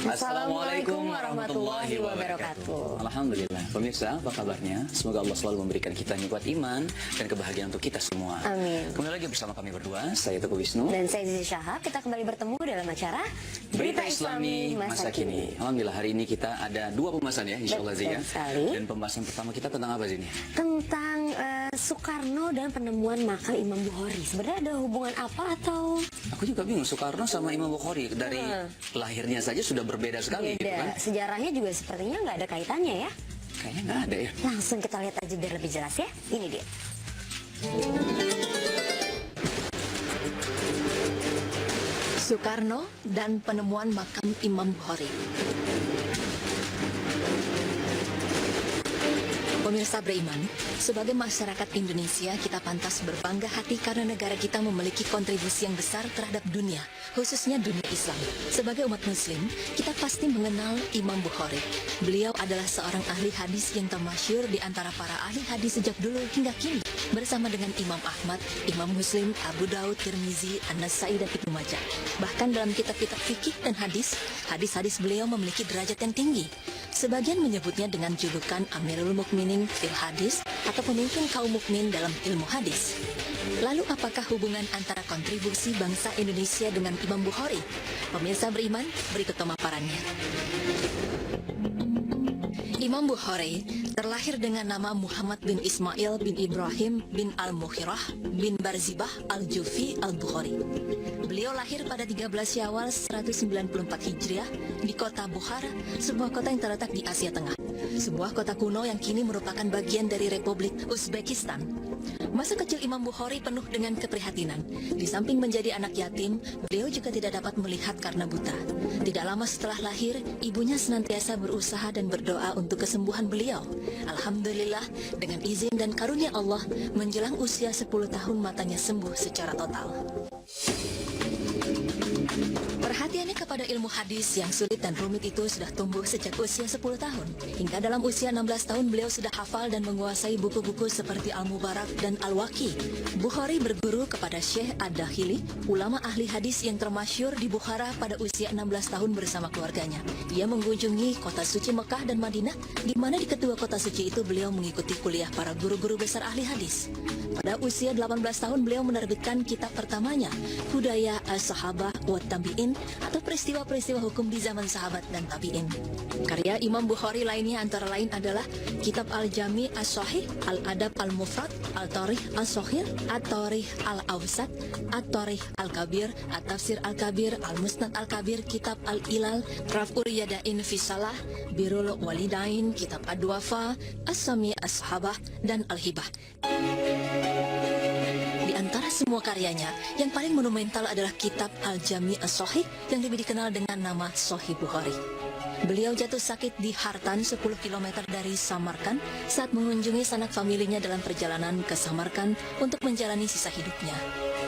Assalamualaikum warahmatullahi wabarakatuh. Alhamdulillah. Pemirsa, apa kabarnya? Semoga Allah selalu memberikan kita nikmat iman dan kebahagiaan untuk kita semua. Amin. Kembali lagi bersama kami berdua, saya Teguh Wisnu dan saya Zizi Syahab. Kita kembali bertemu dalam acara Berita Islami Masa Kini. Alhamdulillah, hari ini kita ada dua pembahasan ya, insya Allah Zia. Dan pembahasan pertama kita tentang apa sih ini? Tentang Soekarno dan penemuan makam Imam Bukhari. Sebenarnya ada hubungan apa atau? Aku juga bingung, Soekarno sama Imam Bukhari dari lahirnya saja sudah berbeda sekali. Beda. Gitu kan? Sejarahnya juga sepertinya nggak ada kaitannya ya. Kayaknya nggak ada ya. Langsung kita lihat aja biar lebih jelas ya. Ini dia. Soekarno dan penemuan makam Imam Bukhari. Pemirsa beriman, sebagai masyarakat Indonesia kita pantas berbangga hati karena negara kita memiliki kontribusi yang besar terhadap dunia, khususnya dunia Islam. Sebagai umat muslim, kita pasti mengenal Imam Bukhari. Beliau adalah seorang ahli hadis yang termasyhur di antara para ahli hadis sejak dulu hingga kini, bersama dengan Imam Ahmad, Imam Muslim, Abu Daud, Tirmizi, An-Nasai, dan Ibnu Majah. Bahkan dalam kitab-kitab fikih dan hadis-hadis beliau memiliki derajat yang tinggi. Sebagian menyebutnya dengan julukan Amirul Mukminin fil Hadis atau pemimpin kaum mukmin dalam ilmu hadis. Lalu apakah hubungan antara kontribusi bangsa Indonesia dengan Imam Bukhari? Pemirsa beriman, berikut pemaparannya. Imam Bukhari terlahir dengan nama Muhammad bin Ismail bin Ibrahim bin Al-Mukhirah bin Barzibah Al-Jufi Al-Bukhari. Beliau lahir pada 13 Syawal 194 Hijriah di kota Bukhara, sebuah kota yang terletak di Asia Tengah. Sebuah kota kuno yang kini merupakan bagian dari Republik Uzbekistan. Masa kecil Imam Bukhari penuh dengan keprihatinan. Di samping menjadi anak yatim, beliau juga tidak dapat melihat karena buta. Tidak lama setelah lahir, ibunya senantiasa berusaha dan berdoa untuk kesembuhan beliau. Alhamdulillah, dengan izin dan karunia Allah, menjelang usia 10 tahun matanya sembuh secara total. Perhatiannya kepada ilmu hadis yang sulit dan rumit itu sudah tumbuh sejak usia 10 tahun. Hingga dalam usia 16 tahun beliau sudah hafal dan menguasai buku-buku seperti Al-Mubarak dan Al-Waqi. Bukhari berguru kepada Syekh Ad-Dakhili, ulama ahli hadis yang termasyhur di Bukhara pada usia 16 tahun bersama keluarganya. Ia mengunjungi kota suci Mekah dan Madinah, di mana di kedua kota suci itu beliau mengikuti kuliah para guru-guru besar ahli hadis. Pada usia 18 tahun beliau menerbitkan kitab pertamanya, Hudaya As-Sahabah wa Tabi'in, atau peristiwa-peristiwa hukum di zaman sahabat dan tabi'in. Karya Imam Bukhari lainnya antara lain adalah Kitab Al-Jami As-Sahih, Al-Adab Al-Mufrad, Al-Tarikh As-Sahih, At-Tarikh Al-Awsat, At-Tarikh Al-Kabir, At-Tafsir Al-Kabir, Al-Musnad Al-Kabir, Kitab Al-Ilal, Raf'ur Yadain fi Salah, Birrul Walidain, Kitab Ad-Duafa, As-Sami As-Sahabah, dan Al-Hibah. Di antara semua karyanya, yang paling monumental adalah Kitab Al-Jami As-Sahih yang lebih dikenal dengan nama Sahih Bukhari. Beliau jatuh sakit di Hartan 10 km dari Samarkand saat mengunjungi sanak familinya dalam perjalanan ke Samarkand untuk menjalani sisa hidupnya.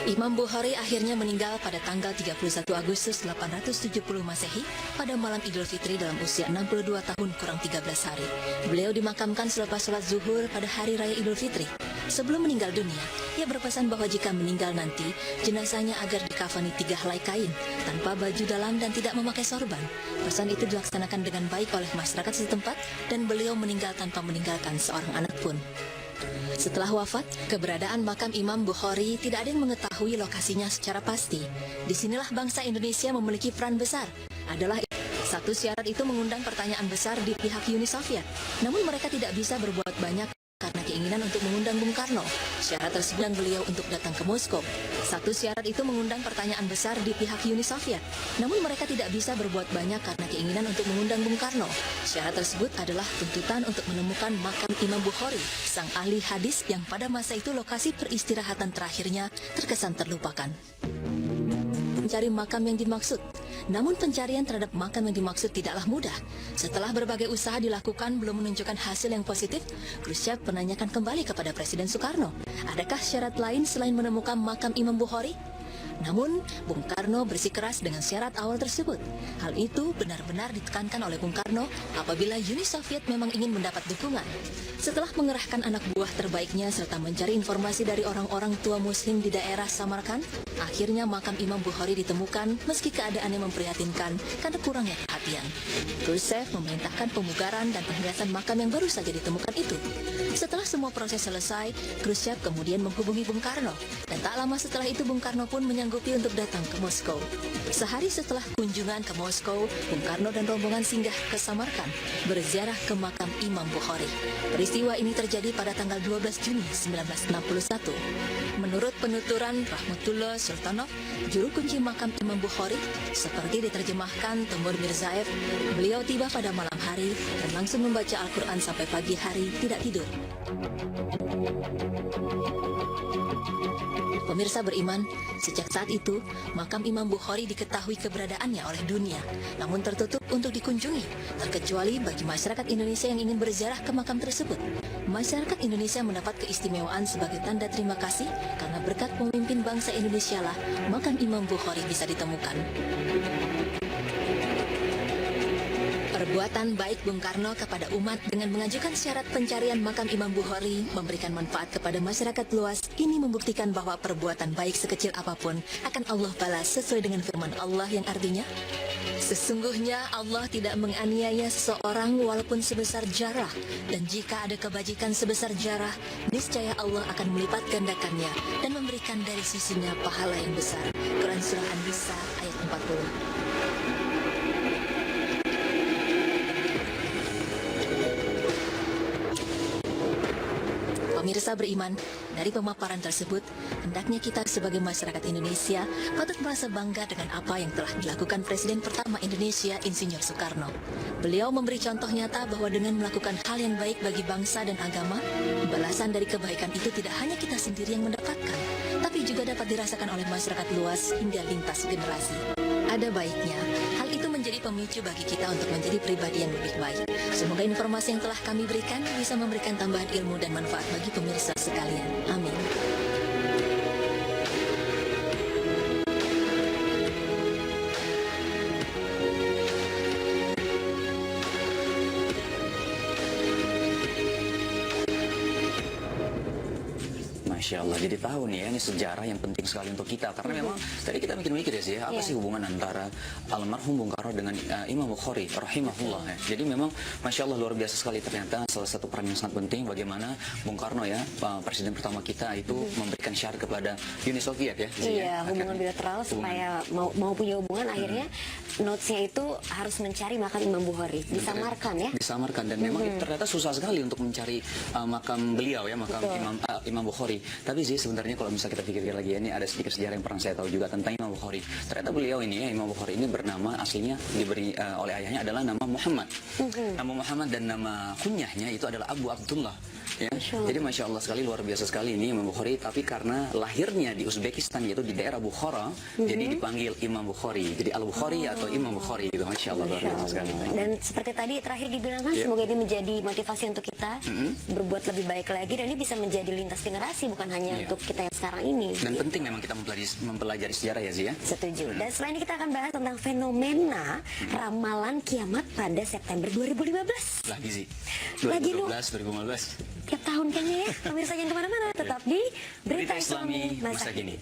Imam Bukhari akhirnya meninggal pada tanggal 31 Agustus 870 Masehi pada malam Idul Fitri dalam usia 62 tahun kurang 13 hari. Beliau dimakamkan selepas sholat zuhur pada hari raya Idul Fitri. Sebelum meninggal dunia, ia berpesan bahwa jika meninggal nanti, jenazahnya agar dikafani 3 helai kain, tanpa baju dalam dan tidak memakai sorban. Pesan itu dilaksanakan dengan baik oleh masyarakat setempat dan beliau meninggal tanpa meninggalkan seorang anak pun. Setelah wafat, keberadaan makam Imam Bukhari tidak ada yang mengetahui lokasinya secara pasti. Disinilah bangsa Indonesia memiliki peran besar. Adalah satu syarat itu mengundang pertanyaan besar di pihak Uni Soviet. Namun mereka tidak bisa berbuat banyak karena keinginan untuk mengundang Bung Karno. Syarat tersebut beliau untuk datang ke Moskow. Satu syarat itu mengundang pertanyaan besar di pihak Uni Soviet. Namun mereka tidak bisa berbuat banyak karena keinginan untuk mengundang Bung Karno. Syarat tersebut adalah tuntutan untuk menemukan makam Imam Bukhari, sang ahli hadis yang pada masa itu lokasi peristirahatan terakhirnya terkesan terlupakan. Mencari makam yang dimaksud. Namun pencarian terhadap makam yang dimaksud tidaklah mudah. Setelah berbagai usaha dilakukan belum menunjukkan hasil yang positif, Khrushchev menanyakan kembali kepada Presiden Soekarno, adakah syarat lain selain menemukan makam Imam Bukhari? Namun, Bung Karno bersikeras dengan syarat awal tersebut. Hal itu benar-benar ditekankan oleh Bung Karno apabila Uni Soviet memang ingin mendapat dukungan. Setelah mengerahkan anak buah terbaiknya serta mencari informasi dari orang-orang tua muslim di daerah Samarkand, Akhirnya makam Imam Bukhari ditemukan meski keadaannya memprihatinkan karena kurangnya perhatian. Khrushchev memerintahkan pemugaran dan penghiasan makam yang baru saja ditemukan itu. Setelah semua proses selesai, Khrushchev kemudian menghubungi Bung Karno. Dan tak lama setelah itu Bung Karno pun menyanggupi untuk datang ke Moskow. Sehari setelah kunjungan ke Moskow, Bung Karno dan rombongan singgah ke Samarkand, berziarah ke makam Imam Bukhari. Peristiwa ini terjadi pada tanggal 12 Juni 1961. Menurut penuturan Rahmatullah Sultanov, juru kunci makam Imam Bukhari, seperti diterjemahkan Timur Mirzaev, beliau tiba pada malam hari dan langsung membaca Al-Quran sampai pagi hari tidak tidur. Pemirsa beriman, sejak saat itu, makam Imam Bukhari diketahui keberadaannya oleh dunia, namun tertutup untuk dikunjungi, terkecuali bagi masyarakat Indonesia yang ingin berziarah ke makam tersebut. Masyarakat Indonesia mendapat keistimewaan sebagai tanda terima kasih karena berkat pemimpin bangsa Indonesia lah makam Imam Bukhari bisa ditemukan. Perbuatan baik Bung Karno kepada umat dengan mengajukan syarat pencarian makam Imam Bukhari memberikan manfaat kepada masyarakat luas. Ini membuktikan bahwa perbuatan baik sekecil apapun akan Allah balas sesuai dengan firman Allah yang artinya, sesungguhnya Allah tidak menganiaya seseorang walaupun sebesar jarah, dan jika ada kebajikan sebesar jarah, niscaya Allah akan melipat gandakannya dan memberikan dari sisinya pahala yang besar. Quran Surah An-Nisa ayat 40. Pemirsa beriman, dari pemaparan tersebut, hendaknya kita sebagai masyarakat Indonesia patut merasa bangga dengan apa yang telah dilakukan Presiden pertama Indonesia, Insinyur Soekarno. Beliau memberi contoh nyata bahwa dengan melakukan hal yang baik bagi bangsa dan agama, balasan dari kebaikan itu tidak hanya kita sendiri yang mendapatkan, tapi juga dapat dirasakan oleh masyarakat luas hingga lintas generasi. Ada baiknya, hal itu menjadi pemicu bagi kita untuk menjadi pribadi yang lebih baik. Semoga informasi yang telah kami berikan bisa memberikan tambahan ilmu dan manfaat bagi pemirsa sekalian. Amin. Masya Allah, jadi tahu nih ya, ini sejarah yang penting sekali untuk kita. Karena memang tadi kita mikir-mikir ya sih ya, apa sih hubungan antara almarhum Bung Karno dengan Imam Bukhari, rahimahullah ya. Jadi memang Masya Allah luar biasa sekali, ternyata salah satu peran yang sangat penting bagaimana Bung Karno ya, Presiden pertama kita itu memberikan syarat kepada Uni Soviet ya. Iya, hubungan bilateral supaya mau punya hubungan, akhirnya notesnya itu harus mencari makam Imam Bukhari di Samarkand ya. Di Samarkand, dan memang ternyata susah sekali untuk mencari makam beliau ya, makam Imam Bukhari. Tapi sih sebenarnya kalau bisa kita pikir-pikir lagi, ini ada sedikit sejarah yang pernah saya tahu juga tentang Imam Bukhari. Ternyata beliau ini ya, Imam Bukhari ini bernama aslinya diberi oleh ayahnya adalah nama Muhammad. Nama Muhammad dan nama kunyahnya itu adalah Abu Abdullah. Ya. Jadi Masya Allah sekali, luar biasa sekali ini Imam Bukhari. Tapi karena lahirnya di Uzbekistan, yaitu di daerah Bukhara, jadi dipanggil Imam Bukhari. Jadi Al-Bukhari atau Imam Bukhari gitu. Masya Allah, luar biasa sekali. Dan seperti tadi terakhir dibilang kan, semoga ini menjadi motivasi untuk kita berbuat lebih baik lagi, dan ini bisa menjadi lintas generasi, bukan hanya untuk kita yang sekarang ini. Dan penting memang kita mempelajari sejarah ya Zia. Setuju. Dan selain ini kita akan bahas tentang fenomena ramalan kiamat pada September 2015. Lagi sih. Lagi 2012, 2015. Tiap tahun kayaknya ya. Pemirsa jangan kemana-mana, tetap di Berita Islami Masa Kini.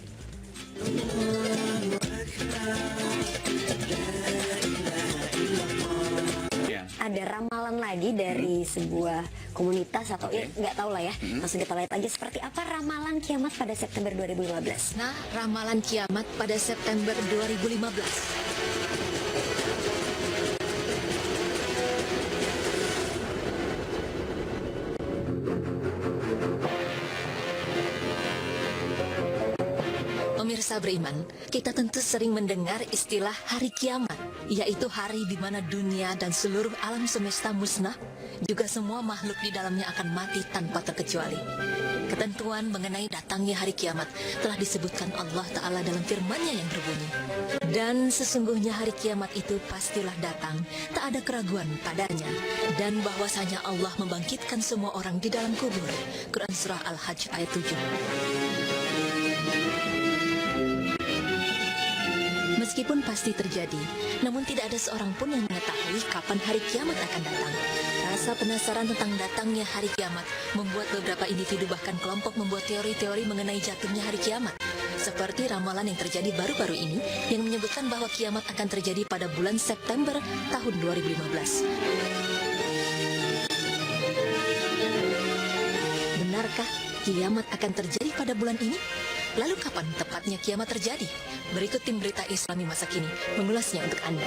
Ada ramalan lagi dari sebuah komunitas atau ya nggak tahu lah ya. Langsung kita lihat aja seperti apa ramalan kiamat pada September 2015. Nah, ramalan kiamat pada September 2015. Pemirsa beriman, kita tentu sering mendengar istilah hari kiamat, yaitu hari di mana dunia dan seluruh alam semesta musnah, juga semua makhluk di dalamnya akan mati tanpa terkecuali. Ketentuan mengenai datangnya hari kiamat telah disebutkan Allah Ta'ala dalam firman-Nya yang berbunyi, dan sesungguhnya hari kiamat itu pastilah datang, tak ada keraguan padanya, dan bahwasanya Allah membangkitkan semua orang di dalam kubur. Quran Surah Al-Hajj ayat 7. Meskipun pasti terjadi, namun tidak ada seorang pun yang mengetahui kapan hari kiamat akan datang. Rasa penasaran tentang datangnya hari kiamat membuat beberapa individu bahkan kelompok membuat teori-teori mengenai jatuhnya hari kiamat. seperti ramalan yang terjadi baru-baru ini yang menyebutkan bahwa kiamat akan terjadi pada bulan September tahun 2015. Benarkah kiamat akan terjadi pada bulan ini? Lalu kapan tepatnya kiamat terjadi? Berikut tim berita Islami masa kini mengulasnya untuk Anda.